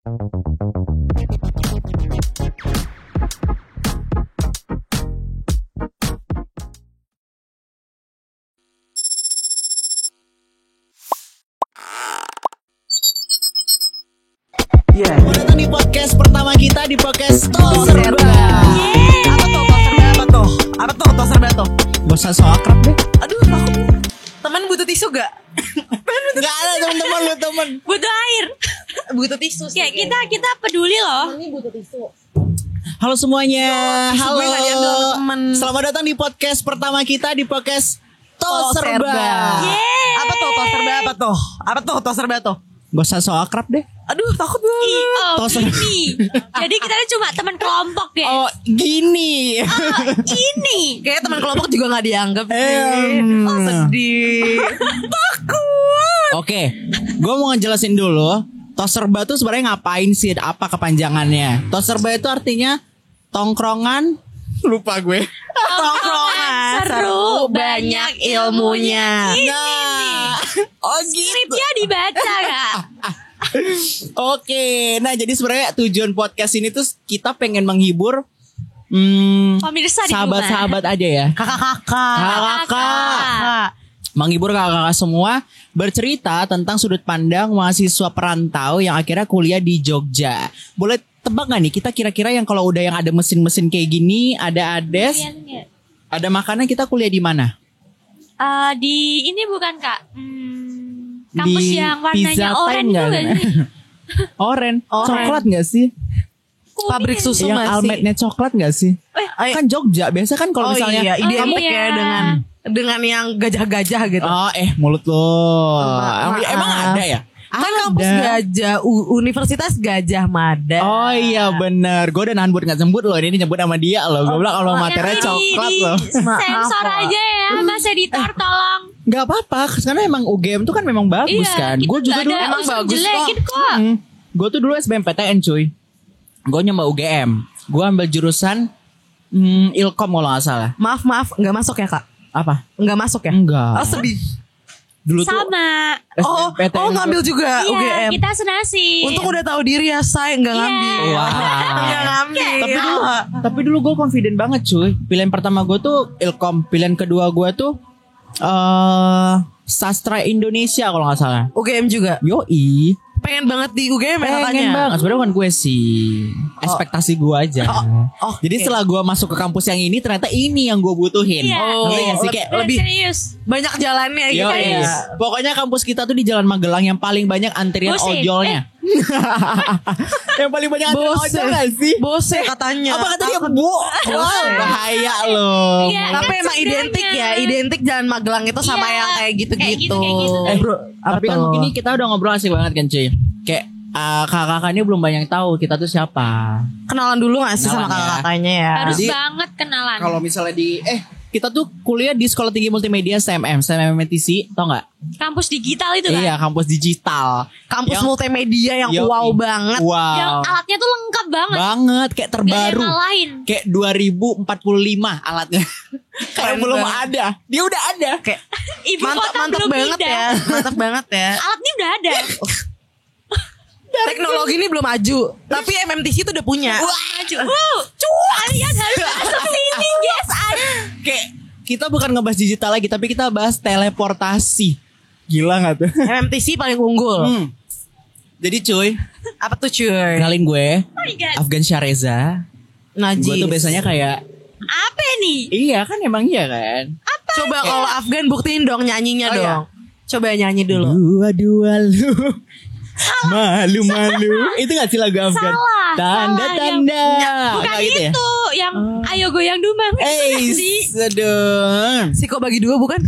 Selamat datang di podcast pertama kita di podcast Toserba. Apa tuh Toserba tuh? Gak usah so akrab deh. Aduh, takut. Teman butuh tisu gak? Gak ada teman-teman lu teman. Butuh air. Butuh tisu sih. Ya kita peduli loh. Ini butuh tisu. Halo semuanya. Halo. gue gak diambil sama temen. Selamat datang di podcast pertama kita di podcast Toserba. Yeay. Apa tuh Toserba tuh? Gak usah so akrab deh. Aduh, takut banget. Toser. Gini. Jadi kita cuma teman kelompok deh. Oh gini. Ini. Kayaknya teman kelompok juga gak dianggap sih. Em. Sedih. Takut. Oke, gue mau ngejelasin dulu. Toserba tuh sebenarnya ngapain sih? Apa kepanjangannya? Toserba itu artinya tongkrongan. Lupa gue. Tongkrongan seru, banyak ilmunya. Nah, oh gitu. Skripnya dibaca gak? Oke, nah jadi sebenarnya tujuan podcast ini tuh kita pengen menghibur Pemirsa di rumah. sahabat-sahabat aja ya. Kakak-kakak. Menghibur kakak-kakak semua bercerita tentang sudut pandang mahasiswa perantau yang akhirnya kuliah di Jogja. Boleh tebak gak nih kita kira-kira yang kalau udah yang ada mesin-mesin kayak gini, ada ades, ada makanan, kita kuliah di mana? Di ini bukan Kak? Kampus Di yang warnanya Pizza Time oranye nggak? itu gak sih? Oren, Oren. coklat gak sih? Pabrik susu Yang masih. almednya coklat gak sih? Kan Jogja, biasa kan kalau misalnya iya, identik iya. ya dengan yang gajah-gajah gitu. Oh mulut lo. Emang ada ya? Kan kampus gajah, Universitas Gajah Mada. Oh iya bener. Gue udah nahan buat gak sebut loh. Ini nyebut sama dia loh. Gue bilang kalau materinya coklat loh. Sensor aja ya Mas editor tolong. Gak apa-apa. Karena emang UGM tuh kan memang bagus kan. Gue juga dulu emang bagus kok. Gue tuh dulu SBMPTN cuy. Gue nyoba UGM. Gue ambil jurusan Ilkom kalau gak salah. Maaf, nggak masuk ya Kak? Apa? Nggak masuk ya? Enggak. Oh sedih. Dulu tuh Sama. SBMPTN ngambil juga Iya UGM. kita senasib. Untung udah tahu diri ya, say nggak Iya. ngambil. Wah. Nggak ngambil. Tapi dulu gue confident banget cuy. Pilihan pertama gue tuh Ilkom. Pilihan kedua gue tuh Sastra Indonesia kalau gak salah. UGM juga. Yoi. Pengen banget di UGM ya katanya. Pengen banget. Sebenarnya bukan gue sih, ekspektasi gue aja. Jadi setelah gue masuk ke kampus yang ini, ternyata ini yang gue butuhin. Iya. Ngerti gak sih? Kayak lebih serius. banyak jalannya gitu Yoi. ya. Pokoknya kampus kita tuh di Jalan Magelang yang paling banyak antrian Bose. ojolnya. Yang paling banyak antrian Bose. ojol gak sih? Bose katanya. Apa katanya Bu? Wow, bahaya loh. Iya. Tapi kan emang identik ya, identik Jalan Magelang itu sama Iya. yang kayak gitu-gitu. Kayak gitu. Bro, tapi kan ini kita udah ngobrol asik banget kan cuy. Kayak kakak-kakaknya belum banyak tahu kita tuh siapa. Kenalan dulu gak sih sama Kenalan ya. kakak-kakaknya ya? Harus Jadi, banget kenalan. Kalau misalnya di kita tuh kuliah di Sekolah Tinggi Multimedia STMM MTC, tau nggak? Kampus digital itu kan. Iya, kampus digital. Kampus Yang- multimedia yang Yoi. wow banget. Wow. Yang alatnya tuh lengkap banget. Banget, kayak Gak ada terbaru. yang ngalahin. Kayak 2045 alatnya. Kayak Keren belum banget. ada. Dia udah ada. Kayak Ibu mantap kota mantap belum banget pindah. ya. Mantap banget ya. Alatnya udah ada. Teknologi ini belum maju, tapi MMTC itu udah punya. Maju. Kalian harus masuk sini, guys. Kayak kita bukan ngebahas digital lagi, tapi kita bahas teleportasi. Gila gak tuh? MMTC paling unggul. Jadi cuy, Apa tuh cuy? kenalin gue Oh my God. Afgan Syareza. Najis. Gue tuh biasanya kayak Apa nih? iya kan emang iya kan. Coba kalau Afgan buktiin dong nyanyinya Oh, dong. Coba nyanyi dulu. Dua-dua lu malu-malu. Itu gak sih lagu Afgan? Salah. Tanda-tanda. Bukan Nggak gitu ya? itu. Yang ayo goyang dumang. Aduh. Si kok bagi dua bukan?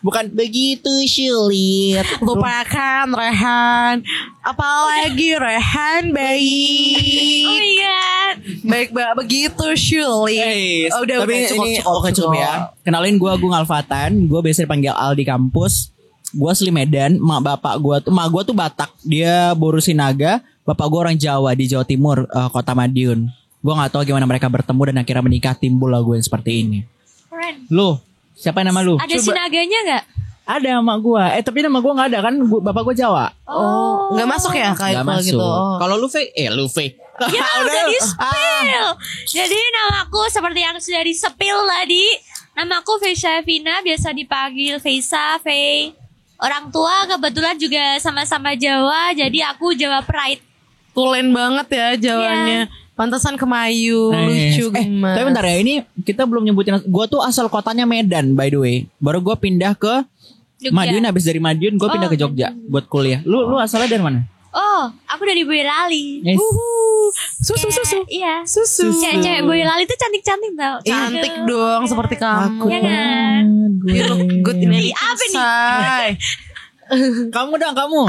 Bukan begitu sulit. Lupakan Rehan. Apalagi Rehan Oh baik. my God. Baik begitu sulit. Oh, udah tapi cukup, ini cukup, cukup ya. Kenalin gue Agung Alfatan. Gue biasa dipanggil Al di kampus. Gue asli Medan. Mak gue tuh Batak. Dia Boru Sinaga. Bapak gue orang Jawa di Jawa Timur, kota Madiun. Gue nggak tahu gimana mereka bertemu dan akhirnya menikah, timbul lagu yang seperti ini. Keren. Lu siapa nama lu? Ada sinaganya gak? Ada nama gue. Tapi nama gue nggak ada kan. Bapak gue Jawa. Oh, nggak masuk ya kayak Nggak kalau masuk. gitu. Oh. Kalau Luffy. Ya udah di spill. Jadi namaku seperti yang sudah di spill tadi. Namaku Feisha Vina, biasa dipanggil Feisa, Fei. Orang tua kebetulan juga sama-sama Jawa, jadi aku Jawa Pride. Tulen banget ya Jawanya. Pantesan Kemayu, lucu gemes. Tapi bentar ya, ini kita belum nyebutin. Gue tuh asal kotanya Medan by the way. Baru gue pindah ke Jogja. Madiun, habis dari Madiun gue pindah ke Jogja buat kuliah. Lu asalnya dari mana? Oh, aku dari Boyolali. Yes. Susu. Iya. Susu. Cewek Boyolali tuh cantik-cantik tau. Cantik dong seperti kamu. Iya kan? You look good in Jadi apa nih? say. Kamu dong, kamu.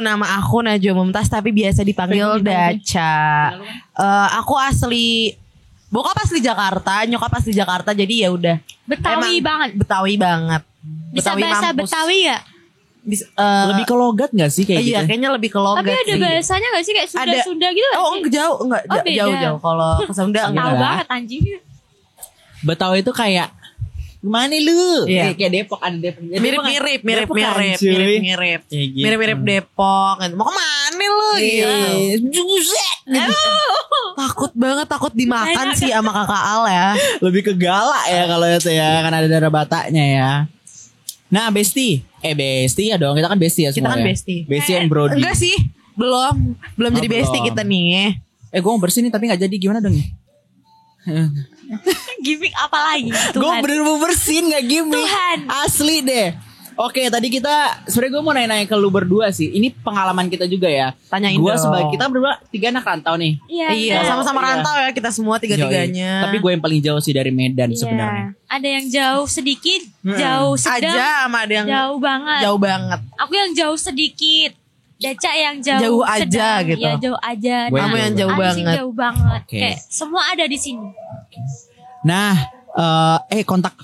Nama aku Najwa Mumtaz tapi biasa dipanggil Daca. Aku asli bokap asli Jakarta, nyokap asli Jakarta, jadi ya udah. Betawi banget. Betawi banget. Bisa bahasa mampus. Betawi gak? Bisa, Lebih ke logat gak sih kayak iya, gitu? kayaknya lebih ke logat Tapi ada sih. bahasanya gak sih kayak Sunda-Sunda gitu gak Oh, sih? jauh, enggak Oh, beda. jauh. Kalau ke Sunda Tahu enggak. banget anjing. Betawi itu kayak gimana nih lu? Iya. Kayak Depok, ada Depok. Ya, Mirip-mirip, Depok kan, mirip-mirip, cuy. mirip-mirip. Kayak gitu. Mirip-mirip Depok. Mau kemana lu? Gitu. Buset. Takut dimakan sih sama kakak Al ya. Lebih ke galak ya kalau itu ya, kan ada darah Bataknya ya. Nah, Besti ya dong, kita kan Besti ya Kita semua kan ya. Besti. Besti and Brody. Enggak sih, belum jadi bestie belum. kita nih. Gue mau bersih nih tapi gak jadi, gimana dong nih? Gimik apa lagi? Gue Tuhan. bener mau bersihin gak gimmick. Tuhan. Asli deh. Oke, tadi kita sebenarnya gue mau nanya-nanya ke lu berdua sih. Ini pengalaman kita juga ya. Tanyain Gue dong. sebagai, kita berdua 3 anak rantau nih. Iya, benar. sama-sama Iya. rantau ya kita semua tiga-tiganya. Tapi gue yang paling jauh sih dari Medan Iya. sebenarnya. Ada yang jauh sedikit, jauh sedang, aja sama ada yang jauh banget. jauh banget. Aku yang jauh sedikit. Daca yang jauh, Jauh aja sedang. gitu. Ya jauh aja. Gue Kamu yang jauh ada sih banget. jauh banget. Oke. Kayak semua ada di sini. Nah, kontak.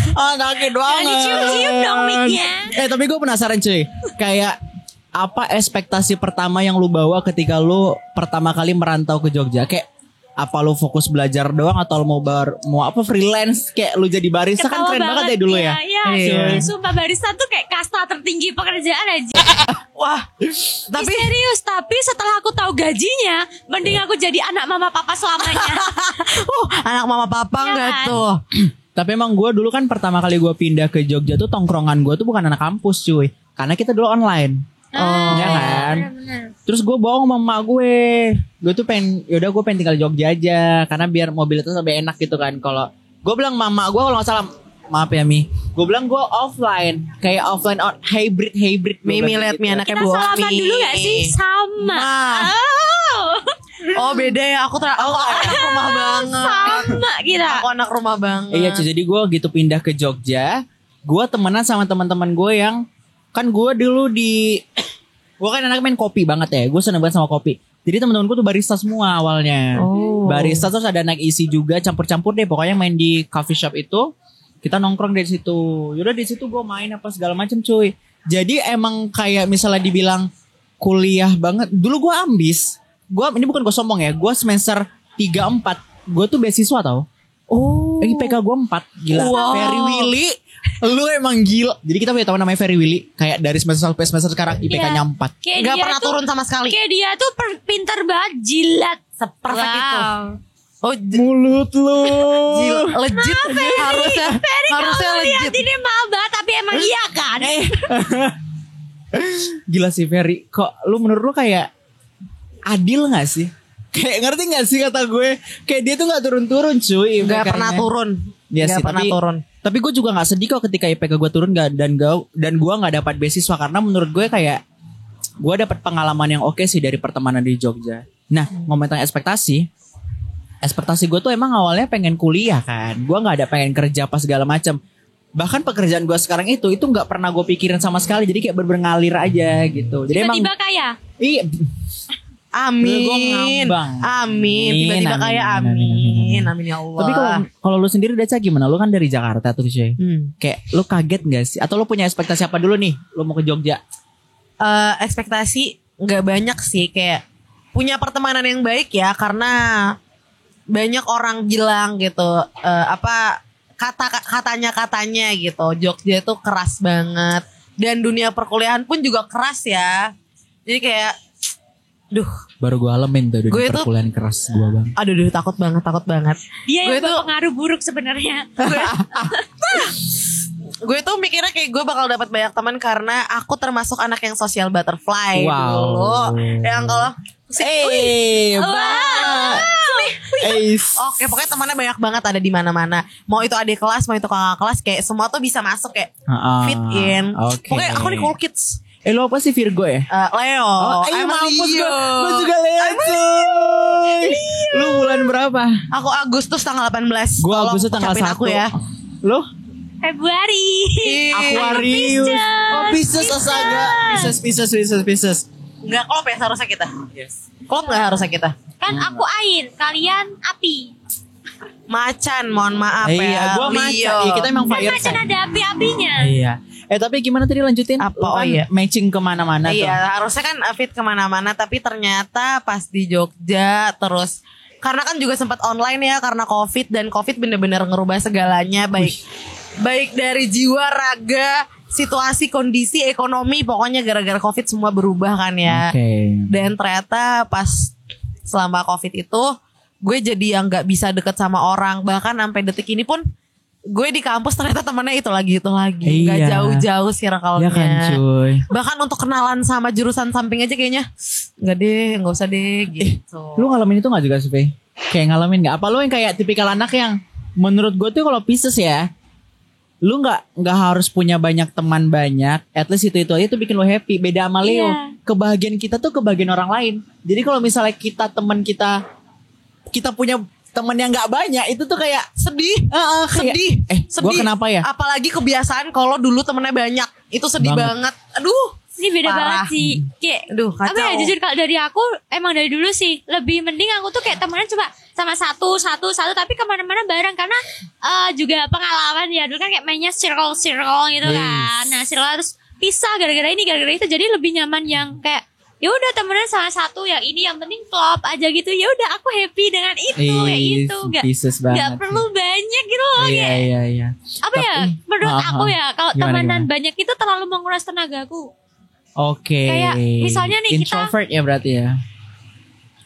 Sakit Jangan banget. dicium-cium dong mic-nya. Tapi gue penasaran cuy. Kayak apa ekspektasi pertama yang lu bawa ketika lu pertama kali merantau ke Jogja? Kayak apa lu fokus belajar doang atau lu mau apa freelance kayak lu jadi barista kan Ketawa keren banget ya dulu ya. Iya, Iya. sumpah barista tuh kayak kasta tertinggi pekerjaan aja. Wah, Tapi serius, tapi setelah aku tahu gajinya, mending aku jadi anak mama papa selamanya. anak mama papa Iya enggak kan? tuh? Tapi emang gue dulu kan pertama kali gue pindah ke Jogja tuh tongkrongan gue tuh bukan anak kampus cuy. Karena kita dulu online. Ya kan. Bener-bener. Terus gue bohong sama emak gue. Gue tuh yaudah gue pengen tinggal di Jogja aja. Karena biar mobil itu lebih enak gitu kan. Kalau gue bilang mama gue kalau gak salah, maaf ya Mi, gue bilang gue offline. Kayak offline hybrid. Mimi lihat Mi anaknya Kita bohong salaman Mi. dulu gak sih? Sama. Oh beda ya, aku anak rumah banget. Sama kita. Aku anak rumah banget. Iya cuy, jadi gue gitu pindah ke Jogja. Gue temenan sama teman-teman gue yang kan gue dulu gue kan anak main kopi banget ya. Gue seneng banget sama kopi. Jadi teman-teman gue tuh barista semua awalnya. Oh. Barista terus ada anak isi juga, campur-campur deh. Pokoknya main di coffee shop itu. Kita nongkrong dari situ. Yaudah di situ gue main apa segala macem cuy. Jadi emang kayak misalnya dibilang kuliah banget. Dulu gue ambis. Ini bukan gue sombong ya. Gue semester 3-4. Gue tuh beasiswa tau. Oh. IPK gue 4. Gila. Wow. Ferry Willy. Lu emang gila. Jadi kita punya teman namanya Ferry Willy. Kayak dari semester sampai semester sekarang IPK-nya 4. Kayak Gak dia pernah tuh- turun sama sekali. Kayak dia tuh pinter banget, jilat. Seperfect itu. Wow. Oh, Mulut lu. legit. Harusnya Kamu lihat legit. ini maaf banget, tapi emang iya kan? Gila sih Ferry. Kok lu menurut lu kayak adil gak sih? Kayak ngerti gak sih kata gue? Kayak dia tuh gak turun-turun cuy. Gak IPK-nya. pernah turun. Iya Gak sih, pernah tapi- turun. Tapi gue juga gak sedih kok ketika IPK gue turun dan gue gak dapat beasiswa. Karena menurut gue kayak gue dapat pengalaman yang oke sih dari pertemanan di Jogja. Nah ngomong tentang ekspektasi gue tuh emang awalnya pengen kuliah kan. Gue gak ada pengen kerja apa segala macam. Bahkan pekerjaan gue sekarang itu gak pernah gue pikirin sama sekali. Jadi kayak ngalir aja gitu. Jadi emang Tiba-tiba kaya. iya. Gua Amin. ngambang. Amin. Tiba-tiba Amin, kayak amin, amin, amin. Amin ya Allah. Tapi kalau lu sendiri Daca gimana? Lu kan dari Jakarta tuh cuy. Kayak lu kaget gak sih? Atau lu punya ekspektasi apa dulu nih? Lu mau ke Jogja? Ekspektasi nggak banyak sih, kayak punya pertemanan yang baik ya, karena banyak orang bilang gitu katanya gitu. Jogja itu keras banget. Dan dunia perkuliahan pun juga keras ya. Jadi kayak Baru gue alamin tuh Gue dunia tuh- perkuliahan keras gue bang. aduh takut banget. Dia Gue yang tuh- berpengaruh buruk sebenarnya. Gue tuh mikirnya kayak gue bakal dapat banyak teman karena aku termasuk anak yang social butterfly Wow. dulu. Yang kalau oke, pokoknya temannya banyak banget ada di mana-mana. Mau itu adik kelas, mau itu kakak kelas, kayak semua tuh bisa masuk kayak fit in. Oke. Pokoknya aku nih cool kids. Lo apa sih Virgo ya? Leo. I'm a Leo. Gue juga Leo cuy. Lu bulan berapa? Aku Agustus tanggal 18. Gue Tolong Agustus tanggal ucapin 1. aku ya. Lu? Februari. Aquarius. Oh Pisces astaga. Pisces. Enggak klop ya seharusnya kita. Yes. Klop enggak harusnya kita. Kan aku air, kalian api. Macan, mohon maaf Iya, ya. gue macan. Leo. Iya, kita emang Kan fire macan sign. ada api-apinya. Iya. Tapi gimana tadi lanjutin? Apa? Lu Oh, kan iya. matching kemana-mana tuh. Iya, harusnya kan fit kemana-mana, tapi ternyata pas di Jogja terus karena kan juga sempat online ya karena COVID, dan COVID bener-bener ngerubah segalanya, baik dari jiwa, raga, situasi, kondisi, ekonomi, pokoknya gara-gara COVID semua berubah kan ya. Oke. Dan ternyata pas selama COVID itu gue jadi yang nggak bisa deket sama orang, bahkan sampai detik ini pun gue di kampus ternyata temennya itu lagi nggak Iya. jauh-jauh circle-nya. Ya kan cuy. Bahkan untuk kenalan sama jurusan samping aja kayaknya nggak usah deh gitu. Lu ngalamin itu gak juga sih Fe? Kayak ngalamin gak? Apa lu yang kayak tipikal anak yang menurut gue tuh kalau Pisces ya, lu nggak harus punya banyak teman banyak, at least itu aja tuh bikin lu happy. Beda sama Leo, Iya. kebahagiaan kita tuh kebahagiaan orang lain. Jadi kalau misalnya kita punya teman yang nggak banyak, itu tuh kayak Sedih. kayak, Sedih. gue kenapa ya? Apalagi kebiasaan kalau dulu temennya banyak, itu sedih Banget. banget. Aduh. Ini beda Parah. banget sih. Kayak Aduh, kacau. apa ya, jujur kalau dari aku emang dari dulu sih lebih mending aku tuh kayak temenan cuma sama satu tapi kemana-mana bareng karena juga pengalaman ya dulu kan kayak mainnya circle gitu kan. Nah circle terus pisah gara-gara ini gara-gara itu, jadi lebih nyaman yang kayak ya udah temenan sama satu yang ini, yang penting klop aja gitu. Ya udah aku happy dengan itu kayak gitu. Pisces banget. Nggak perlu banyak gitu loh kayak. Iya. Apa ya menurut aku ya kalau Gimana, temenan gimana? banyak itu terlalu menguras tenagaku. Oke. Kayak misalnya nih kita- introvert ya berarti ya.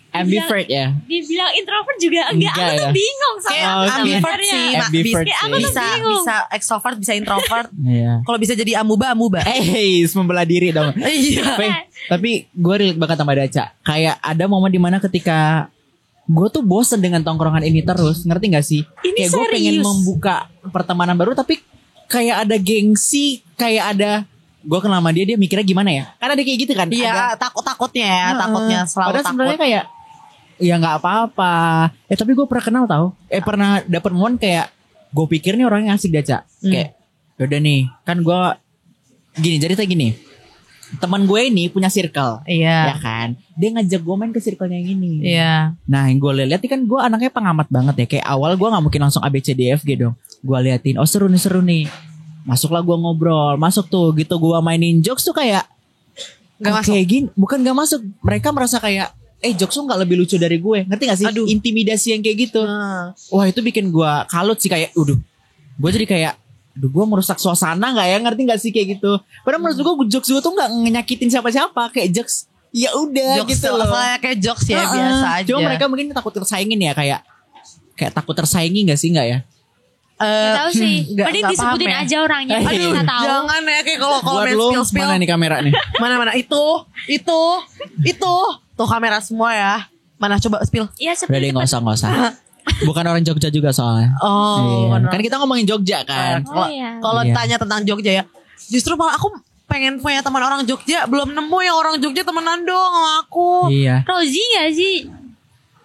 Ambivert ya. Dibilang introvert juga enggak, aku tuh ya? bingung sama Kayak Oke. ambivert sih, Ambivert Kayak aku sih. tuh bisa bingung. extrovert, bisa introvert. Iya. Kalau bisa jadi amuba. Membelah diri dong. Iya. Tapi gue relate banget sama Daca. Kayak ada momen dimana ketika gue tuh bosen dengan tongkrongan ini terus, ngerti gak sih? Ini Kayak gue pengen serius. membuka pertemanan baru, tapi kayak ada gengsi, kayak ada gue kenal sama dia mikirnya gimana ya? Karena ada kayak gitu kan. Iya, takutnya ya, takutnya selalu Padahal takut. sebenarnya kayak ya nggak apa-apa. Tapi gue pernah kenal tau. Pernah dapet momen kayak gue pikir nih orangnya asik Daca. Kayak yaudah nih, kan gue gini, jadi gini. Teman gue ini punya circle, ya Iya. kan? Dia ngajak gue main ke circle-nya yang ini. Iya. Nah, yang gue lihat kan gue anaknya pengamat banget ya. Kayak awal gue nggak mungkin langsung ABCDFG dong. Gue liatin, oh seru nih. Masuklah gue ngobrol, masuk tuh gitu gue mainin jokes tuh kayak Gak kok masuk. kayak gini, bukan gak masuk. Mereka merasa kayak jokes lu gak lebih lucu dari gue. Ngerti gak sih? Aduh. Intimidasi yang kayak gitu. Wah itu bikin gue kalut sih, kayak gue jadi kayak gue merusak suasana gak ya, ngerti gak sih kayak gitu. Padahal menurut gue jokes gue tuh gak nyakitin siapa-siapa. Kayak jokes ya udah Jokes gitu loh. kayak jokes ya, biasa aja. Cuma mereka mungkin takut tersaingin ya, kayak takut tersaingi gak sih, gak ya? Gak tahu sih. Mending nggak disebutin paham ya. aja orangnya. Aduh, Aduh, nggak tahu. Jangan ya, kayak kalau Buat main lu spill. mana nih kamera nih? Mana itu tuh kamera semua ya. Mana coba spill. Iya Udah deh, seperti gak usah. Bukan orang Jogja juga soalnya. Oh, Iya. bener. Kan kita ngomongin Jogja kan. Oh, iya. Kalau Iya. tanya tentang Jogja ya, justru malah aku pengen punya teman orang Jogja, belum nemu yang orang Jogja temenan dong sama aku. Iya. Rozi gak sih?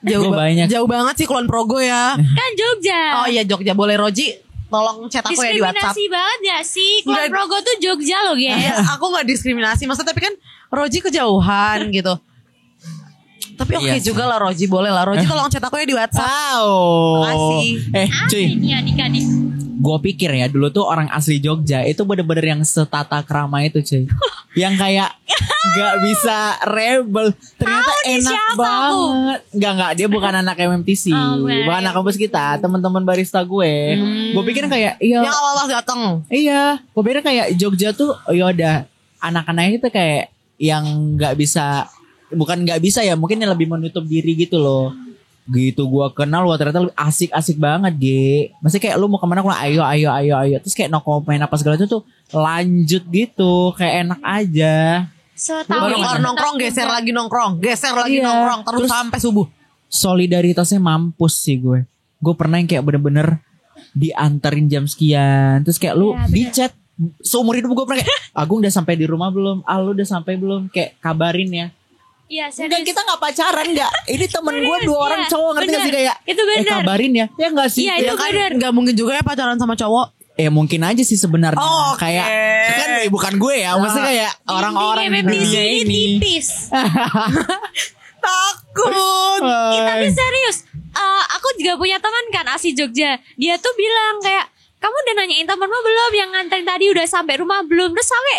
Gua banyak. Jauh banget sih Kulon Progo ya. Kan Jogja. Oh iya Jogja, boleh Roji tolong chat aku ya di WhatsApp. Diskriminasi banget gak sih? Kulon Nggak. Progo tuh Jogja loh Ya, guys. aku gak diskriminasi, maksudnya tapi kan Roji kejauhan gitu. Tapi oke Iya sih. juga lah Roji, boleh lah. Roji tolong chat aku ya di WhatsApp. Wow. Makasih. Cuy, Ini adik-adik. gue pikir ya dulu tuh orang asli Jogja itu bener-bener yang setata krama itu cuy. Yang kayak gak bisa rebel. Ternyata Tahu nih enak siapa banget. Enggak, dia bukan anak MMTC. Bukan anak kampus kita, teman-teman barista gue. Gue pikir kayak iya. Yang awal datang. Iya, gue pikir kayak Jogja tuh yaudah anak-anaknya itu kayak yang gak bisa, bukan gak bisa ya, mungkin yang lebih menutup diri gitu loh. Gitu gua kenal, wah ternyata asik-asik banget Ge. Masih kayak lu mau kemana ayo terus kayak no comment apa segala itu tuh lanjut gitu, kayak enak aja. Setahu Nongkrong geser lagi nongkrong terus Terus sampai subuh. Solidaritasnya mampus sih gue pernah yang kayak bener-bener dianterin jam sekian, terus kayak lu Iya, bener. di chat seumur hidup gue pernah kayak Agung udah sampai di rumah belum, lu udah sampai belum, kayak kabarin ya. Iya, Enggak, serius. kita gak pacaran gak. Ini temen gue Serius, 2 orang iya. cowok, ngerti gak sih Bener. kayak Itu bener. kabarin ya. Ya gak sih? Iya, Ya itu kan bener. nggak mungkin juga ya pacaran sama cowok. Mungkin aja sih sebenarnya. Oke. Kayak kan bukan gue ya, maksudnya kayak orang-orang di MMTC dunia ini ini. tipis. Takut. Tapi serius, aku juga punya teman kan asli Jogja. Dia tuh bilang kayak, kamu udah nanyain temenmu belum yang nganterin tadi udah sampai rumah belum? Terus sampai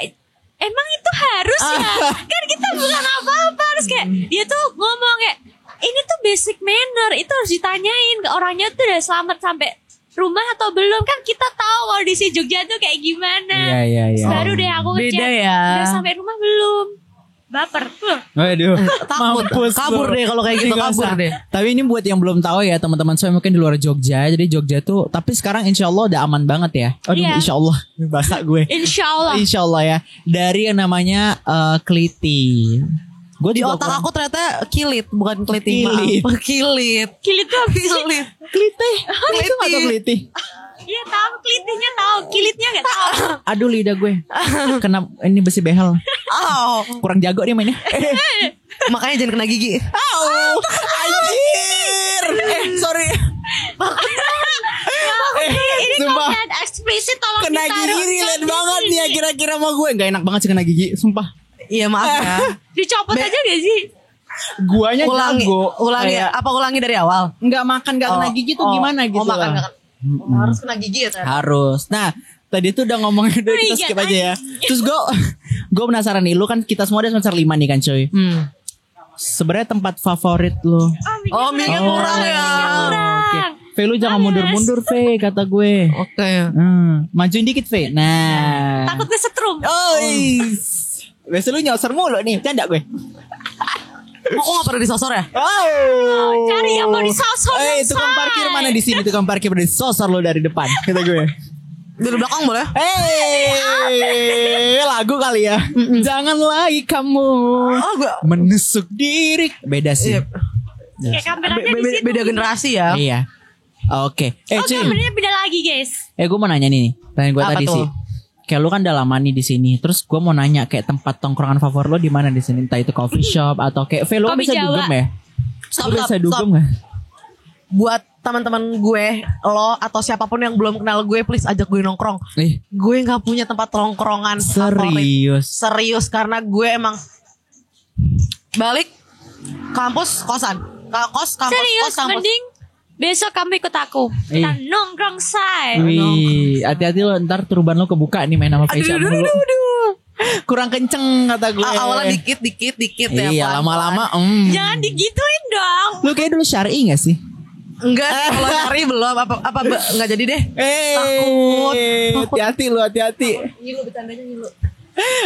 emang itu harus ya? Kan kita bukan apa-apa. Terus kayak dia tuh ngomong kayak, ini tuh basic manner, itu harus ditanyain ke orangnya tuh udah selamat sampai rumah atau belum. Kan kita tahu kondisi Jogja tuh kayak gimana. Iya. Terus baru deh aku Beda ngechat, ya. udah sampai rumah belum? Baper. Waduh, Takut. Kabur deh kalau kayak gitu, Nggak kabur usah. deh. Tapi ini buat yang belum tahu ya teman-teman saya mungkin di luar Jogja. Jadi Jogja tuh, tapi sekarang insya Allah udah aman banget ya. Aduh, Iya. insya Allah. Bahasa gue. Insya Allah. Insya Allah ya. Dari yang namanya Kliti. Gue Di otak aku ternyata kilit, bukan keliting. Kilit. Maaf. Kilit. Kilit tuh apa sih? Kilit. Kliti. Itu gak tau Kliti. Iya tahu, kelitinya tahu, kilitnya nggak tahu. Aduh lidah gue. Kena ini besi behel. Oh, Kurang jago dia mainnya. makanya jangan kena gigi. Au, anjir. Sorry. Ini Sumpah. konten eksplisit tolong Kena ditaruh gigi relate di banget sini. nih ya kira-kira sama gue. Gak enak banget sih kena gigi. Sumpah. Iya maaf ya. Dicopot aja gak sih? Guanya Ulangi, jago. ulangi. Kayak Apa ulangi dari awal? nggak makan gak kena gigi tuh gimana gitu. Oh, makan lah. nggak kena. Harus kena gigi ya ternyata. Harus. Nah, tadi tuh udah ngomongin udah kita iya, skip aja ya. Terus gue penasaran nih, lu kan kita semua ada semester 5 nih kan cuy. Sebenarnya tempat favorit lu. Oh, mikir kurang ya. Oke. Fe lu jangan mundur-mundur Fe kata gue. Oke. Majuin dikit Fe. Nah. Takut kesetrum. Oh, biasa lu nyosor mulu nih, canda gue. Kok gak pernah disosor ya? Oh. Cari yang mau disosor. Tukang parkir mana di sini? Tukang parkir di sosor lo dari depan, kata gue. Dari belakang boleh? Lagu kali ya. Jangan lagi kamu Oh, gua menusuk diri. Beda sih. Iya. Kayak kameranya di situ. Beda generasi ya. Iya. Oke. Oh, Cuy. kameranya beda lagi guys. Gue mau nanya nih. Tanya gue Apa tadi tuh? sih. Kayak lu kan udah lama nih di sini. Terus gue mau nanya kayak tempat tongkrongan favorit lo di mana di sini? Entah itu coffee shop atau kayak Ve, lu kan Kopi bisa Jawa. dugem ya? Stop, Lu bisa stop, dugem stop. gak? Buat teman-teman gue, lo atau siapapun yang belum kenal gue, please ajak gue nongkrong. Gue nggak punya tempat nongkrongan favorit. Serius. Serius karena gue emang balik kampus kosan. Kampus Serius, kampus. mending besok kamu ikut aku. Kita nongkrong say. Wih, hati-hati lo ntar turban lo kebuka nih main sama Faisal dulu. Kurang kenceng kata gue. Awalnya dikit ya. Iya, pelan-pelan. lama-lama. Jangan digituin dong. Lu kayak dulu syar'i gak sih? Enggak sih, kalau cari belum apa enggak jadi deh. Takut. Hati-hati lu, hati-hati. Ngilu bercandanya ngilu.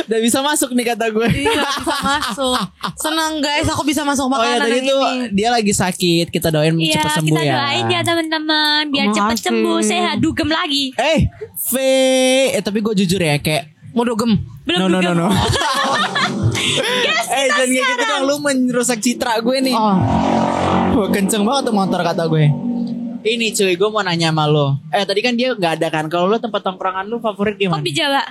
Udah bisa masuk nih kata gue. Iya bisa masuk. Senang guys, aku bisa masuk Oh ya makanan tadi yang tuh ini. dia lagi sakit. Kita doain Iya, cepat sembuh kita ya. doain ya teman-teman biar cepat Makasih. sembuh, sehat, dugem lagi. Tapi gue jujur ya kayak Mau dogem. Belum no. dugem. Jangan kayak gitu dong. Lu merusak citra gue nih. Wah, kenceng banget tuh motor kata gue. Ini cuy, gue mau nanya sama lo. Tadi kan dia nggak ada kan. Kalau lo tempat tongkrongan lu favorit di mana? Kopi Jawa.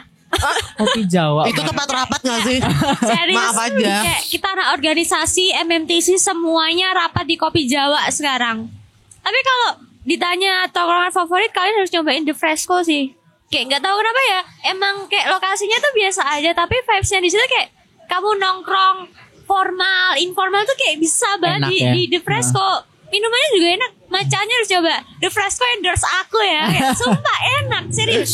Kopi Jawa. Itu tempat rapat gak sih? Serius. Maaf aja. Kayak kita anak organisasi MMTC semuanya rapat di Kopi Jawa sekarang. Tapi kalau ditanya tongkrongan favorit, kalian harus nyobain The Fresco sih. Kayak nggak tahu kenapa ya. Emang kayak lokasinya tuh biasa aja, tapi vibes-nya di situ kayak kamu nongkrong formal, informal tuh kayak bisa banget Enak di, ya? di The Fresco. Minumannya juga enak. Macanya harus coba. The Fresco endorse aku ya. Kayak, sumpah enak, serius.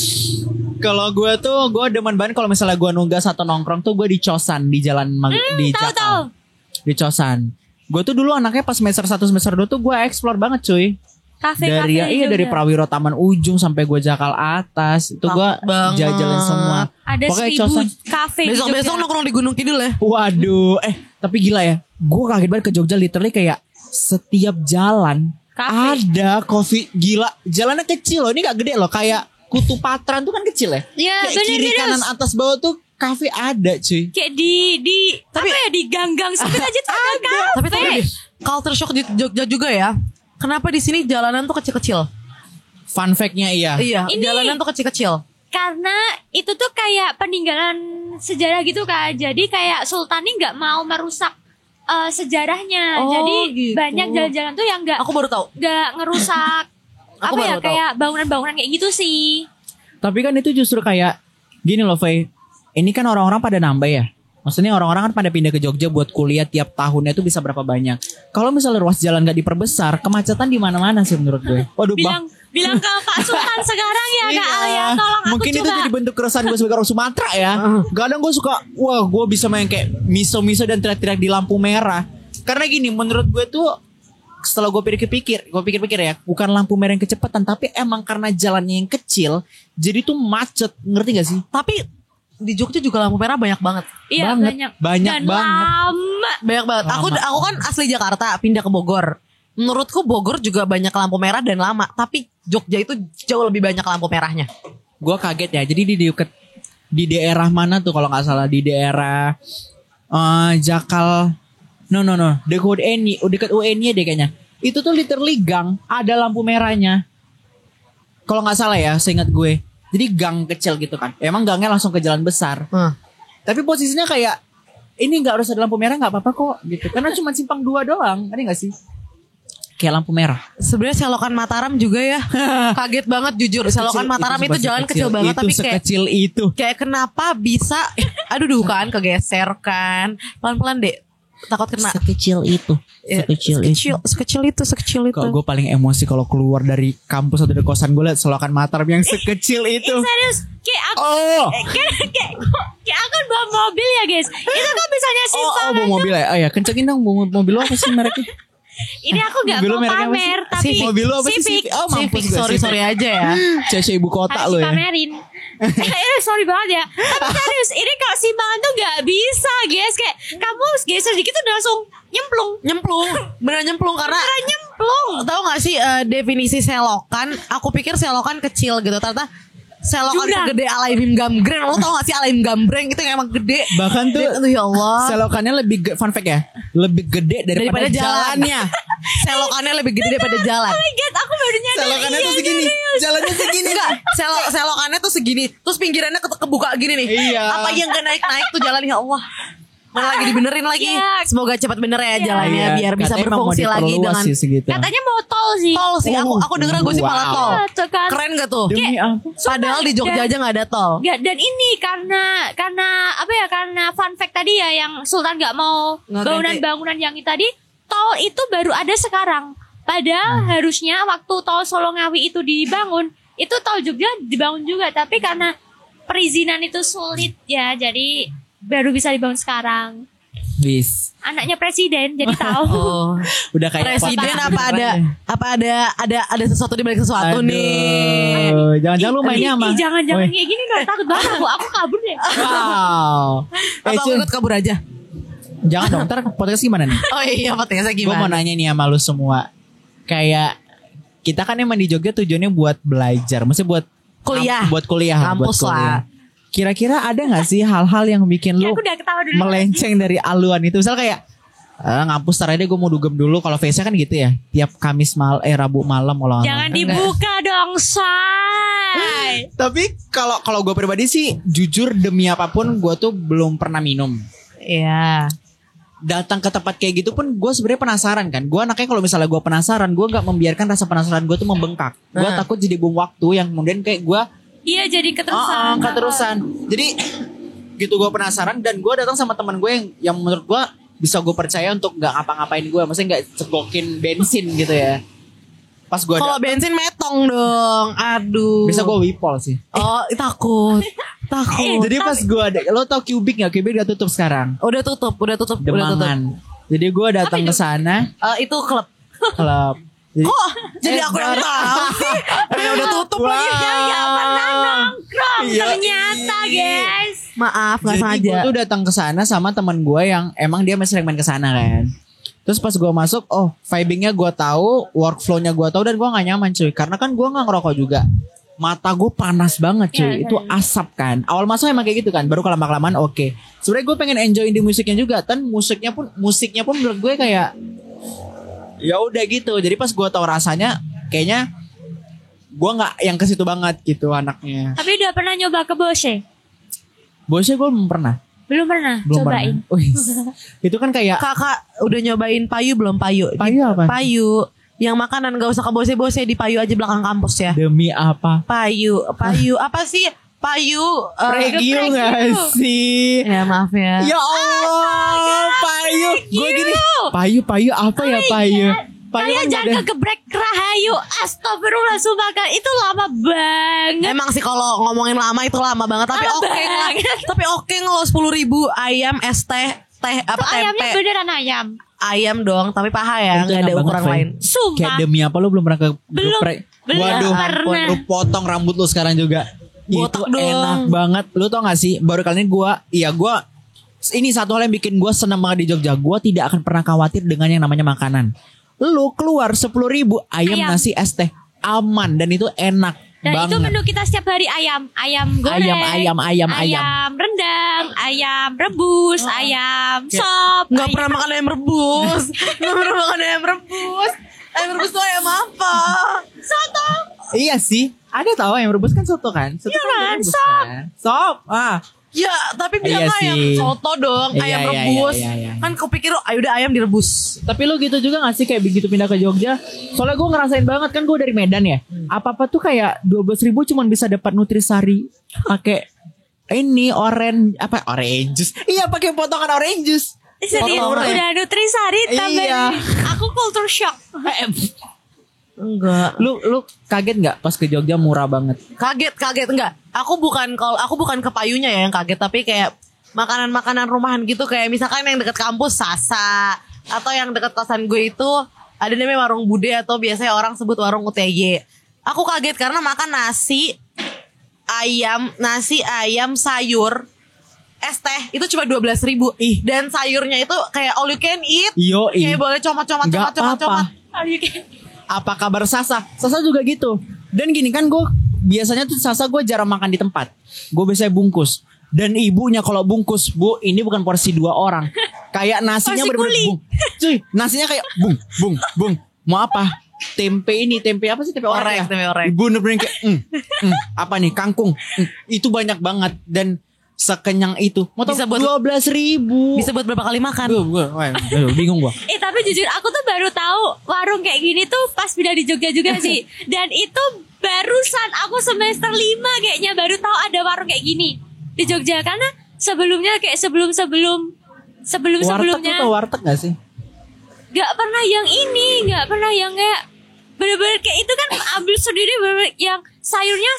Kalau gue tuh gue demen banget kalau misalnya gue nugas atau nongkrong tuh gue di Cosan di jalan di tahu. Jakal. Di Cosan. Gue tuh dulu anaknya pas semester 1 semester 2 tuh gue explore banget cuy. Kafe-kafe juga. Dari Prawiro Taman Ujung sampai gue Jakal atas itu gue jajalin semua. Ada Pokoknya 1000 Cosan. kafe di Besok-besok Jogja. nongkrong di Gunung Kidul ya. Waduh, tapi gila ya. Gue kaget banget ke Jogja literally kayak setiap jalan Kafe. ada coffee. Gila, jalannya kecil loh. Ini gak gede loh. Kayak Kutu Patran tuh kan kecil ya. Iya, Kayak bener, kiri serius. kanan atas bawah tuh kafe ada cuy. Kayak di Tapi- apa ya, di gang-gang sempit aja tuh ada kafe. Tapi tadi deh, culture shock di Jogja juga ya. Kenapa di sini jalanan tuh kecil-kecil? Fun fact-nya iya. Iya, Ini- jalanan tuh kecil-kecil. Karena itu tuh kayak peninggalan sejarah gitu kan. Jadi kayak Sultani nggak mau merusak sejarahnya. Oh, Jadi gitu. banyak jalan-jalan tuh yang nggak Aku baru tahu. ngerusak Aku apa ya, baru tahu. kayak bangunan-bangunan kayak gitu sih. Tapi kan itu justru kayak gini loh Faye. Ini kan orang-orang pada nambah ya. Maksudnya orang-orang kan pada pindah ke Jogja buat kuliah tiap tahunnya itu bisa berapa banyak. Kalau misalnya ruas jalan gak diperbesar, kemacetan di mana-mana sih menurut gue. Waduh, Bilang ke Pak Sultan sekarang ya Kak Alia, tolong aku mungkin itu juga. jadi bentuk keresahan gue sebagai orang Sumatera ya. Kadang gue suka, wah gue bisa main kayak miso-miso dan teriak-teriak di lampu merah. Karena gini, menurut gue tuh setelah gue pikir-pikir ya, bukan lampu merah yang kecepatan, tapi emang karena jalannya yang kecil, jadi tuh macet, ngerti gak sih? Tapi di Jogja juga lampu merah banyak banget. Iya, banget, banyak dan banget. lama. Banyak banget. Aku kan asli Jakarta, pindah ke Bogor. Menurutku Bogor juga banyak lampu merah dan lama. Tapi Jogja itu jauh lebih banyak lampu merahnya. Gue kaget ya. Jadi di daerah mana tuh kalau nggak salah, di daerah Jakal. No. Dekat UNY deh kayaknya. Itu tuh literally gang ada lampu merahnya. Kalau nggak salah ya, seingat gue. Jadi gang kecil gitu kan. Emang gangnya langsung ke jalan besar. Tapi posisinya kayak ini nggak harus ada lampu merah, nggak apa-apa kok gitu. Karena cuma simpang 2 doang. Ada nggak sih? Kayak lampu merah. Sebenarnya selokan Mataram juga ya. Kaget banget jujur. Selokan Mataram itu jalan kecil banget, tapi kayak sekecil itu. kayak kenapa bisa aduh kan kegeser kan. Pelan-pelan deh. Takut kena. Sekecil itu. Sekecil itu. Kok gue paling emosi kalau keluar dari kampus atau dari kosan gue liat selokan Mataram yang sekecil itu. Serius, kayak aku Oh. kayak aku bawa mobil ya guys. Itu kan misalnya simpang bawa mobil ya? Oh ya, kencengin dong mobil lo apa sih mereknya? ini aku nggak Mobil lo mau mereknya apa sih? pamer, tapi Mobil lo apa sih? Civic. Oh mampus gue. Sorry aja ya. Cece ibu kota Harus lo ya. dipamerin. Sorry banget ya. Tapi serius, ini kalau simpangan tuh nggak bisa guys. Kayak kamu geser dikit tuh udah langsung nyemplung. Beneran nyemplung karena Nyemplung. tahu gak sih definisi selokan? Aku pikir selokan kecil gitu. Ternyata selokan Jurang. segede Alaim Gambreng. Lo tau gak sih Alaim Gambreng itu yang emang gede. Bahkan tuh Aduh ya Allah. selokannya fun fact ya, lebih gede daripada jalannya. Selokannya lebih gede daripada jalan. Oh my god, aku baru nyadar. Selokannya Iya, tuh segini, serius. jalannya segini. Enggak, selokannya tuh segini. Terus pinggirannya kebuka gini nih. Iya. Apa yang gak naik-naik tuh jalan ya Allah. Mana lagi dibenerin lagi. Iya. Semoga cepat bener ya jalannya Iya, biar bisa katanya emang mau berfungsi lagi diperluas dengan sih segitu. Katanya mau tol sih. tol sih. Aku denger gue sih malah Wow. tol. Iya, tuh kan. Keren gak tuh? Demi apa? Padahal di Jogja aja gak ada tol. Dan ini karena apa ya, karena fun fact tadi ya yang Sultan nggak mau Nggak bangunan-bangunan yang tadi, tol itu baru ada sekarang. Padahal harusnya waktu tol Solo Ngawi itu dibangun, itu tol Jogja dibangun juga, tapi karena perizinan itu sulit ya, jadi baru bisa dibangun sekarang. Bis. Anaknya presiden jadi tahu. Oh. Udah kayak Presiden kota. ada sesuatu di balik sesuatu nih. Aduh, jangan-jangan lu mainnya Ih, sama. jangan-jangan Woi. kayak gini kalau takut banget aku kabur deh. Wow. Apa aku Cun, ikut kabur aja? jangan dong, ntar podcast gimana nih? Oh iya, podcastnya Gue mau gimana? nanya nih sama lu semua. Kayak kita kan emang di Jogja tujuannya buat belajar, maksudnya buat Kuliah. buat kuliah, Kampus buat kuliah. lah. Kira-kira ada gak sih hal-hal yang bikin lu Kayak aku udah ketawa dulu. melenceng dari aluan itu? Misal kayak ngampus tar aja gue mau dugem dulu. Kalau Faisal kan gitu ya, tiap Rabu malam kalau nggak Jangan salah. dibuka dong, say. Tapi kalau gue pribadi sih jujur demi apapun gue tuh belum pernah minum. Iya. Datang ke tempat kayak gitu pun gue sebenarnya penasaran kan. Gue anaknya kalau misalnya gue penasaran, gue nggak membiarkan rasa penasaran gue tuh membengkak. Gue Nah. takut jadi bom waktu yang kemudian kayak gue Iya, jadi keterusan. keterusan. Jadi gitu gue penasaran dan gue datang sama teman gue yang menurut gue bisa gue percaya untuk nggak ngapa-ngapain gue, maksudnya nggak cekokin bensin gitu ya. pas gue Kalau bensin metong dong. Aduh. bisa gue wipol sih. Oh, takut. Takut. Jadi pas gue lo tau Cubic nggak? Cubic udah tutup sekarang. Udah tutup. Udah tutup. Demangan. Jadi gue datang ke sana Itu klub. klub. Jadi, Kok jadi aku yang tahu sih? Udah tutup lagi. Gak pernah nongkrong Iya. ternyata guys. Maaf, nggak Jadi sengaja. gue tuh datang ke sana sama teman gue yang emang dia masih sering main ke sana kan. Terus pas gue masuk, vibingnya gue tahu, workflownya gue tahu dan gue nggak nyaman cuy, karena kan gue nggak ngerokok juga. Mata gue panas banget cuy, Iya, itu iya. asap kan. Awal masuk emang kayak gitu kan, baru kelama kelamaan oke. Sebenarnya gue pengen enjoy di musiknya juga, dan musiknya pun menurut gue kayak ya udah gitu. Jadi pas gue tahu rasanya, kayaknya gue nggak yang ke situ banget gitu anaknya. Tapi udah pernah nyoba ke Bose? Bosnya gue belum pernah. Belum pernah. Belum Cobain. pernah. Wih, itu kan kayak Kakak udah nyobain payu belum? Payu. Payu apa? Payu. Yang makanan gak usah ke bose-bose, di payu aja belakang kampus ya. demi apa? Payu apa sih? Payu. Regio gak sih? Ya maaf ya. Ya Allah, payu. Gue gini, payu apa ya payu? Payu Kalian kan jangan ada. kegebrek Rahayu. Astagfirullah, sumpah kan itu lama banget. Emang sih kalau ngomongin lama itu lama banget. Tapi Lama oke lah. banget. Tapi oke lo 10.000 ayam es teh apa Tuh ayamnya tempe. beneran ayam. Ayam dong, tapi paha ya, Itu nggak ada enak ukuran banget, lain. Faye. Sumpah. Kayak demi apa lu belum pernah ke Belum. geprek? Belum Waduh, pernah. lu potong rambut lu sekarang juga. Botak Itu dong. enak banget. Lu tau gak sih? Baru kali ini ini satu hal yang bikin gue senang banget di Jogja. Gue tidak akan pernah khawatir dengan yang namanya makanan. Lu keluar 10.000 ayam, Ayam. nasi, es teh, aman dan itu enak Dan banget. itu menu kita setiap hari ayam goreng, ayam rendang, ayam rebus, ayam sop. Nggak pernah makan ayam rebus. Nggak pernah makan ayam rebus. Ayam rebus tuh ayam apa? Soto. Iya sih, ada tahu yang rebus kan soto kan? Soto Iya kan, rebus sop. kan? Sop. Ya, tapi bilang Iya ayam sih. soto dong, Iya, ayam iya, rebus. iya. Kan kupikir ayo udah ayam direbus. Tapi lu gitu juga gak sih kayak begitu pindah ke Jogja? Soalnya gue ngerasain banget kan gue dari Medan ya. Apa-apa tuh kayak 12.000 cuman bisa dapat nutrisari pakai ini orange juice. Iya, pakai potongan orange juice. Serius Potongan. udah nutrisari tambah Iya. aku culture shock. Enggak. Lu kaget nggak pas ke Jogja murah banget? Kaget enggak. Aku bukan ke payunya ya yang kaget, tapi kayak makanan-makanan rumahan gitu, kayak misalkan yang dekat kampus Sasa, atau yang dekat kosan gue itu ada namanya warung Bude, atau biasanya orang sebut warung UTY. Aku kaget karena makan nasi ayam sayur es teh itu cuma 12.000. Ih. Dan sayurnya itu kayak all you can eat. Yo, Kayak boleh comot-comot. Nggak apa-apa. Apa kabar Sasa? Sasa juga gitu. Dan gini kan gue biasanya tuh Sasa gue jarang makan di tempat. Gue biasanya bungkus. Dan ibunya kalau bungkus, Bu, ini bukan porsi 2 orang. Kayak nasinya Porsi bener-bener kuli. bung. Cuy, nasinya kayak bung. Mau apa? Tempe apa sih tempe orek ya? Tempe orek. Ibu bener-bener kayak apa nih kangkung. Itu banyak banget dan sekenyang itu. Mau tau Bisa buat- 12.000. Bisa buat berapa kali makan? Bingung gue. Tapi jujur aku tuh baru tahu warung kayak gini tuh pas pindah di Jogja juga sih. Dan itu barusan aku semester 5 kayaknya baru tahu ada warung kayak gini di Jogja, karena sebelumnya kayak sebelumnya Warteg tuh warteg gak sih? nggak pernah yang ini, nggak pernah yang kayak bener-bener kayak itu kan ambil sendiri, bener-bener yang sayurnya